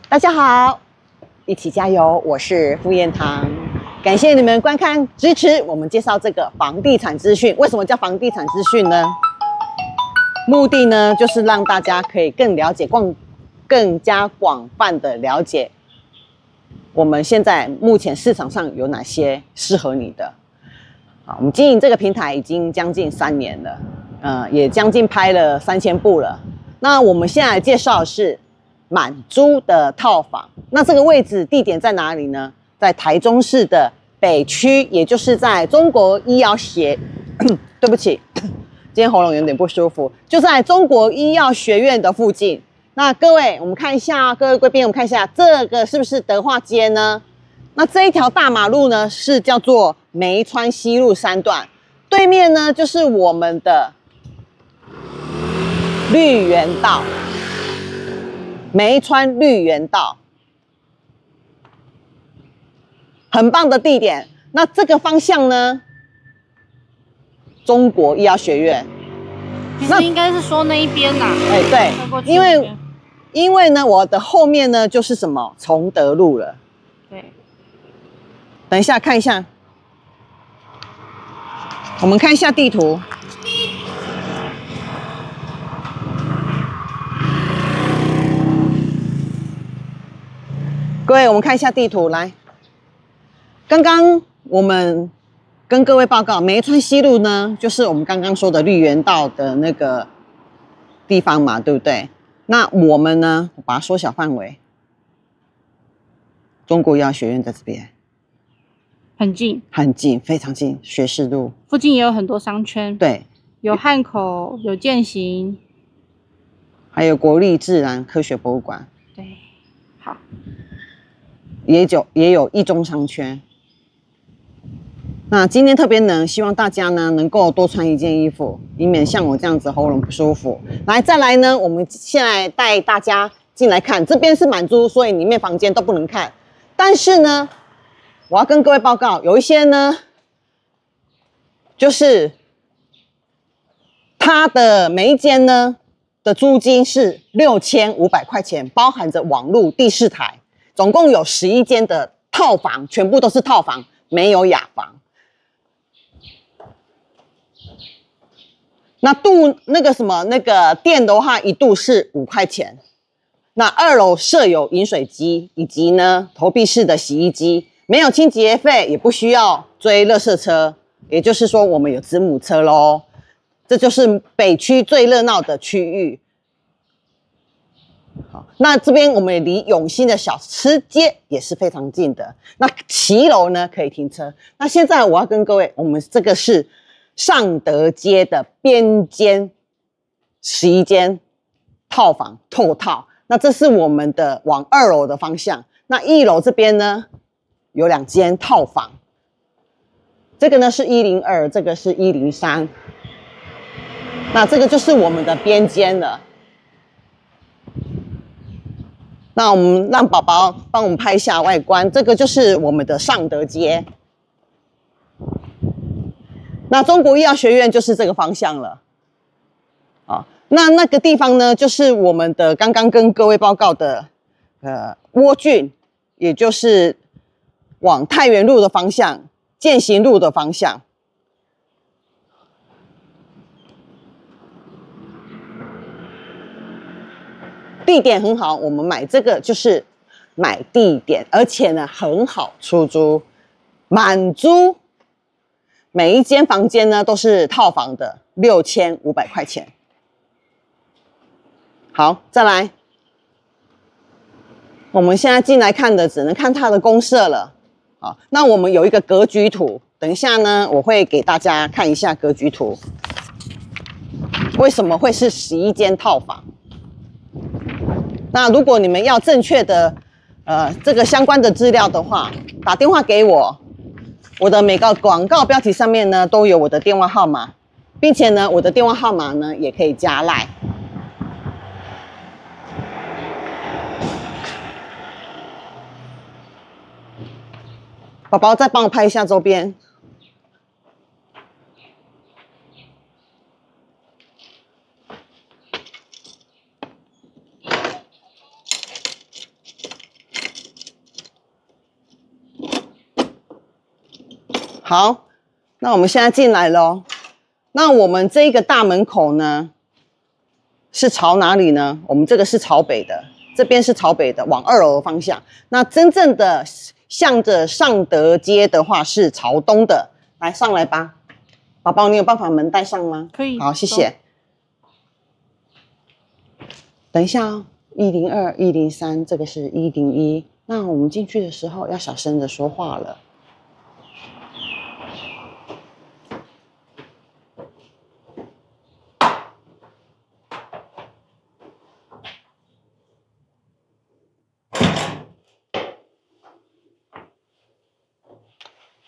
大家好，一起加油！我是傅燕堂，感谢你们观看支持我们介绍这个房地产资讯。为什么叫房地产资讯呢？目的呢，就是让大家可以更了解、更加广泛的了解我们现在目前市场上有哪些适合你的。好，我们经营这个平台已经将近3年了，也将近拍了3000部了。那我们现在介绍的是满租的套房。那这个位置地点在哪里呢？在台中市的北区，也就是在中国医药对不起，今天喉咙有点不舒服，就在中国医药学院的附近。那各位，我们看一下，各位贵宾，我们看一下这个是不是德化街呢？那这一条大马路呢，是叫做梅川西路3段，对面呢就是我们的绿园道，梅川绿园道，很棒的地点。那这个方向呢，中国医药学院。其实应该是说那一边呐。哎，对，因为呢，我的后面呢就是什么崇德路了。对。等一下看一下，我们看一下地图。各位，我们看一下地图来。刚刚我们跟各位报告，梅川西路呢，就是我们刚刚说的绿园道的那个地方嘛，对不对？那我们呢，我把它缩小范围，中国医药学院在这边。很近，很近，非常近，学士路附近也有很多商圈，对，有汉口，有健行，还有国立自然科学博物馆，对，好，也有一中商圈。那今天特别冷，希望大家呢能够多穿一件衣服，以免像我这样子喉咙不舒服。再来呢，我们现在带大家进来看，这边是满租，所以里面房间都不能看，但是呢。我要跟各位报告，有一些呢，就是它的每一间呢的租金是6500块钱，包含着网路、第4台，总共有11间的套房，全部都是套房，没有雅房。那电的话，一度是5块钱。那2楼设有饮水机，以及呢投币式的洗衣机。没有清洁费，也不需要追垃圾车，也就是说我们有子母车咯。这就是北区最热闹的区域。好，那这边我们也离永新的小吃街也是非常近的。那骑楼呢可以停车。那现在我要跟各位，我们这个是尚德街的边间11间套房透套。那这是我们的往2楼的方向。那1楼这边呢？有2间套房，这个呢是102，这个是103。那这个就是我们的边间了。那我们让宝宝帮我们拍一下外观，这个就是我们的尚德街。那中国医药学院就是这个方向了。啊，那个地方呢，就是我们的刚刚跟各位报告的蜗郡，也就是。往太原路的方向，健行路的方向，地点很好。我们买这个就是买地点，而且呢很好出租，满租。每一间房间呢都是套房的，6500块钱。好，再来，我们现在进来看的只能看它的公设了。好，那我们有一个格局图，等一下呢，我会给大家看一下格局图。为什么会是11间套房？那如果你们要正确的这个相关的资料的话，打电话给我，我的每个广告标题上面呢都有我的电话号码，并且呢，我的电话号码呢也可以加 LINE。宝宝再帮我拍一下周边。好，那我们现在进来咯。那我们这个大门口呢，是朝哪里呢？我们这个是朝北的，这边是朝北的，往2楼的方向。那真正的向着尚德街的话是朝东的。来，上来吧，宝宝，你有办法门带上吗？可以。好，谢谢。等一下哦，102、103，这个是101。那我们进去的时候要小声的说话了。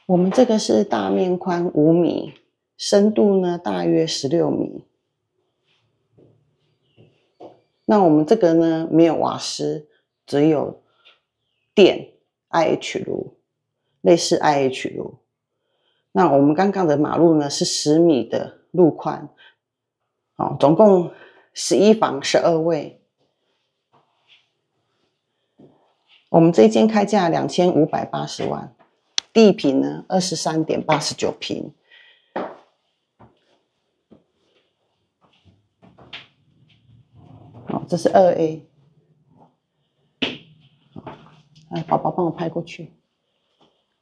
我们这个是大面宽5米，深度呢大约16米。那我们这个呢没有瓦斯，只有电 IH 炉，类似 IH 炉。那我们刚刚的马路呢是10米的路宽，总共11房12卫。我们这一间开价2580万。地坪呢23.89坪，这是2A， 来宝宝帮我拍过去。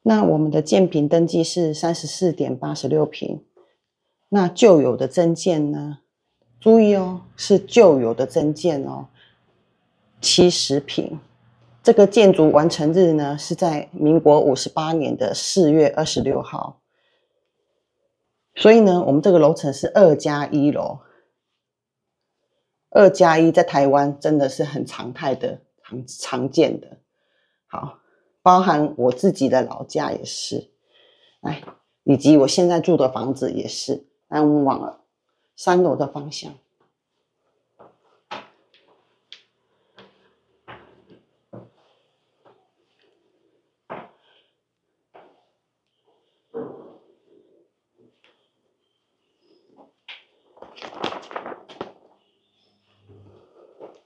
那我们的建坪登记是34.86坪，那旧有的增建呢，注意哦，是旧有的增建哦，70坪。这个建筑完成日呢是在民国58年的4月26号。所以呢，我们这个楼层是2+1楼。2+1在台湾真的是很常态的、常见的。好，包含我自己的老家也是，来，以及我现在住的房子也是。来，我们往3楼的方向。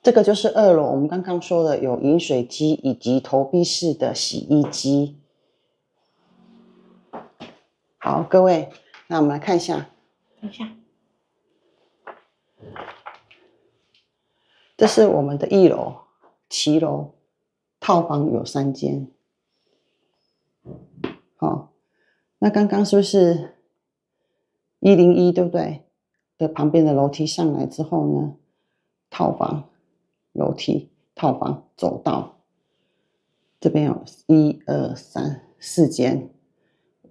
这个就是2楼，我们刚刚说的有饮水机以及投币式的洗衣机。好，各位，那我们来看一下。等一下，这是我们的1楼，骑楼，套房有3间。好，那刚刚是不是101，对不对？的旁边的楼梯上来之后呢，套房。楼梯套房走道，这边有1、2、3、4间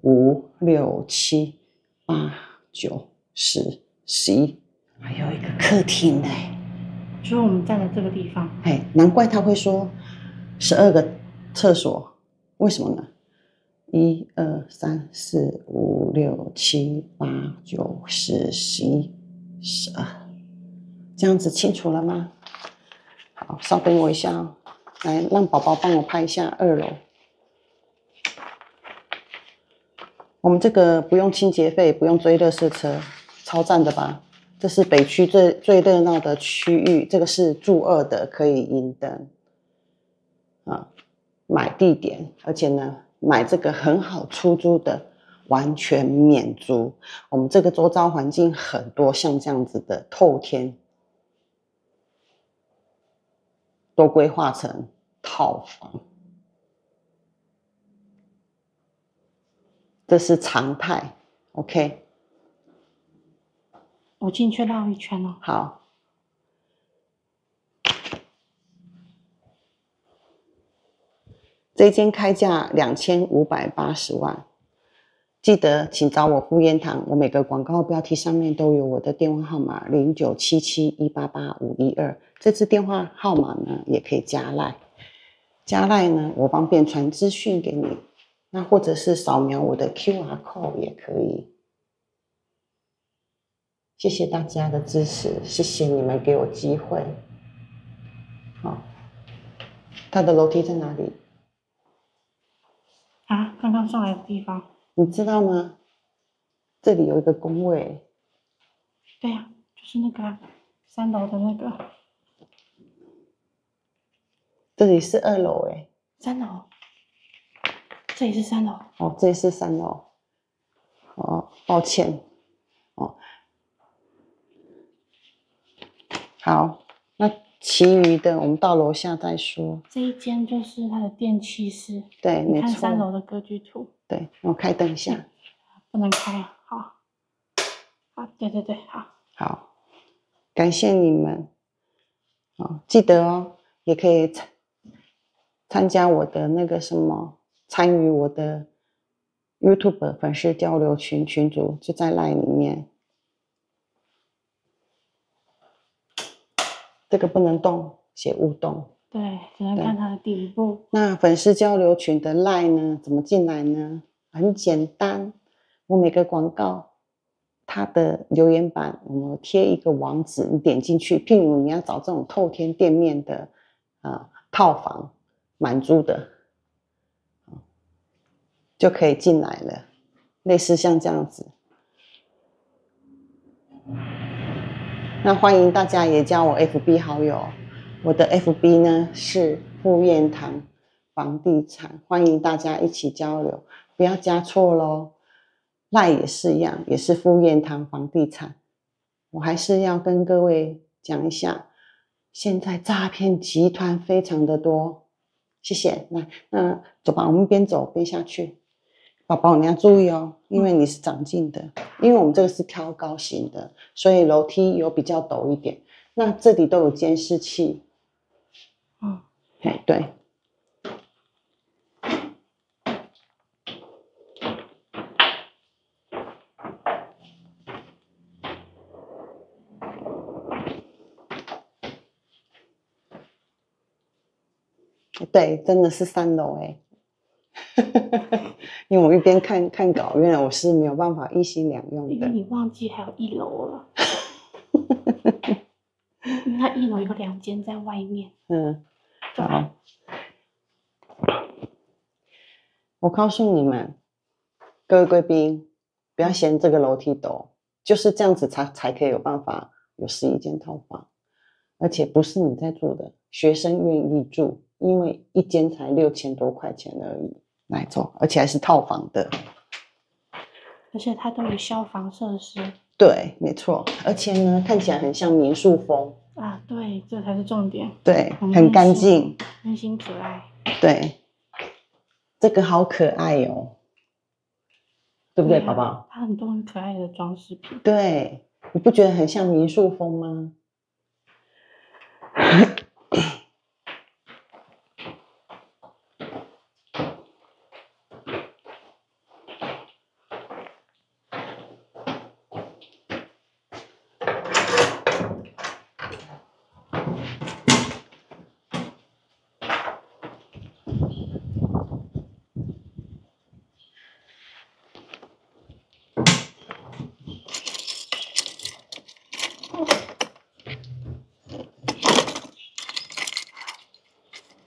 ，5、6、7、8、9、10、11，还有一个客厅呢。就是我们站的这个地方。难怪他会说12个厕所，为什么呢？1、2、3、4、5、6、7、8、9、10、11、12，这样子清楚了吗？好，稍等我一下哦，来让宝宝帮我拍一下2楼。我们这个不用清洁费，不用追垃圾车，超赞的吧？这是北区最热闹的区域，这个是住2的，可以银灯买地点，而且呢，买这个很好出租的，完全免租。我们这个周遭环境很多像这样子的透天。都规划成套房，这是常态。OK， 我进去绕一圈哦。好，这间开价2580万，记得请找我傅燕堂，我每个广告标题上面都有我的电话号码0977188512，这支电话号码呢也可以加赖，加赖呢我方便传资讯给你，那或者是扫描我的 QR code 也可以。谢谢大家的支持，谢谢你们给我机会。好，它的楼梯在哪里？啊，刚刚上来的地方。你知道吗？这里有一个工位。对呀，就是那个3楼的那个。这里是2楼3楼，这里是3楼。哦，这里是3楼。抱歉哦。好，那其余的我们到楼下再说。这一间就是它的电器室。对，你看没错。3楼的格局图。对，我开灯一下。不能开，好。好，对对对，好。好，感谢你们。好，记得哦，也可以参加我的那个什么，参与我的 YouTube 粉丝交流群，群组就在 LINE 里面。这个不能动，写勿动。对，只能看它的底部。那粉丝交流群的 LINE 呢，怎么进来呢？很简单，我每个广告它的留言板，我们贴一个网址，你点进去，譬如你要找这种透天店面的套房满租的，就可以进来了，类似像这样子。那欢迎大家也加我 FB 好友，我的 FB 呢是富燕堂房地产，欢迎大家一起交流，不要加错咯。LINE 也是一样，也是富燕堂房地产。我还是要跟各位讲一下，现在诈骗集团非常的多。谢谢。那走吧，我们边走边下去。宝宝你要注意哦，因为你是长进的，因为我们这个是挑高型的，所以楼梯有比较陡一点。那这里都有监视器。对。对，真的是3楼哎。因为我一边看稿，原来我是没有办法一心两用的。因为你忘记还有1楼了。因为它1楼有2间在外面。好。我告诉你们，各位贵宾，不要嫌这个楼梯陡，就是这样子才可以有办法有11间套房，而且不是你在住的，学生愿意住，因为1间才6000多块钱而已。来走，而且还是套房的，而且它都有消防设施。对，没错，而且呢，看起来很像民宿风啊，对，这才是重点。对，很干净，温馨可爱。对，这个好可爱哦，对不对，宝宝？它很多很可爱的装饰品。对，你不觉得很像民宿风吗？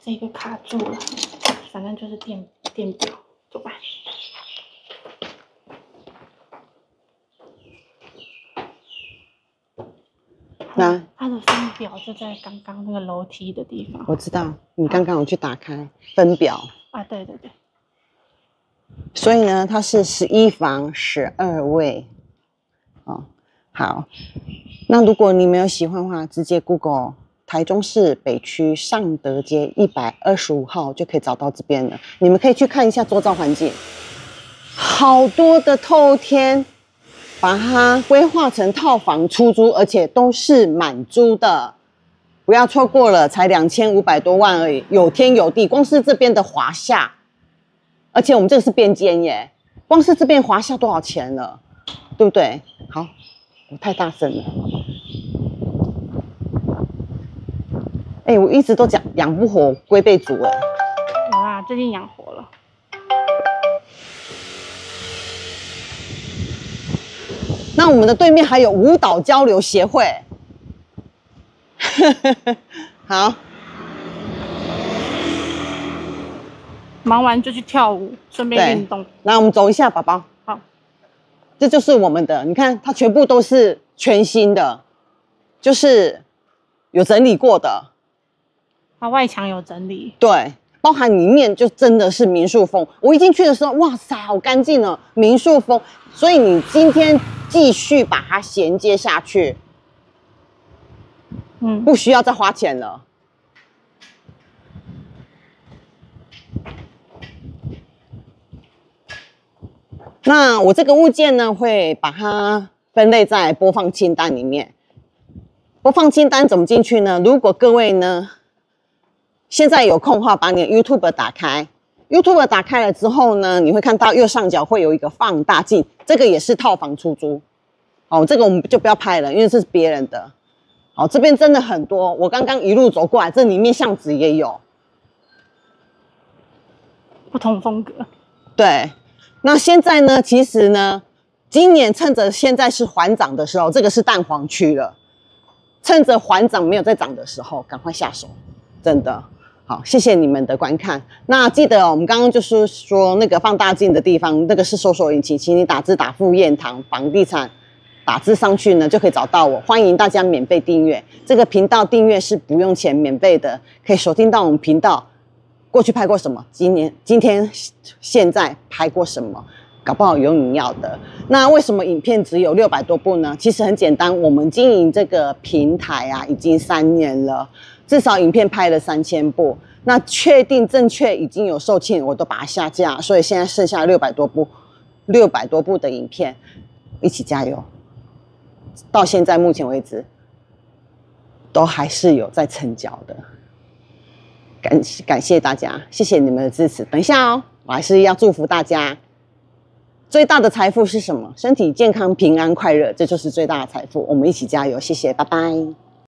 这个卡住了，反正就是电表，走吧。那它的分表就在刚刚那个楼梯的地方。我知道，你刚刚有去打开分表啊？对对对。所以呢，它是11房12卫。哦，好。那如果你没有喜欢的话，直接 Google 台中市北区尚德街125号就可以找到这边了。你们可以去看一下周遭环境，好多的透天，把它规划成套房出租，而且都是满租的，不要错过了，才2500多万而已，有天有地。光是这边的华夏，而且我们这个是边间耶，光是这边华夏多少钱了，对不对？好，我太大声了。我一直都讲养不活龟背族哎。有啦，最近养活了。那我们的对面还有舞蹈交流协会。好，忙完就去跳舞，顺便运动。那我们走一下，宝宝。好，这就是我们的，你看它全部都是全新的，就是有整理过的。它外墙有整理。对，包含里面就真的是民宿风。我一进去的时候，哇塞，好干净哦，民宿风。所以你今天继续把它衔接下去，不需要再花钱了。那我这个物件呢，会把它分类在播放清单里面。播放清单怎么进去呢？如果各位呢现在有空的话，把你的 YouTube 打开。YouTube 打开了之后呢，你会看到右上角会有一个放大镜，这个也是套房出租。好，这个我们就不要拍了，因为这是别人的。好，这边真的很多，我刚刚一路走过来，这里面巷子也有，不同风格。对。那现在呢，其实呢，今年趁着现在是缓涨的时候，这个是蛋黄区了，趁着缓涨没有在涨的时候，赶快下手，真的。好，谢谢你们的观看。那记得我们刚刚就是说那个放大镜的地方，那个是搜索引擎，请你打字打傅燕堂房地产，打字上去呢就可以找到我。欢迎大家免费订阅这个频道，订阅是不用钱，免费的，可以收听到我们频道。过去拍过什么？今天、现在拍过什么？搞不好有你要的。那为什么影片只有600多部呢？其实很简单，我们经营这个平台啊，已经3年了，至少影片拍了3000部。那确定正确已经有售罄，我都把它下架，所以现在剩下600多部的影片，一起加油！到现在目前为止，都还是有在成交的。感谢大家，谢谢你们的支持。等一下哦，我还是要祝福大家。最大的财富是什么？身体健康、平安、快乐，这就是最大的财富。我们一起加油，谢谢，拜拜。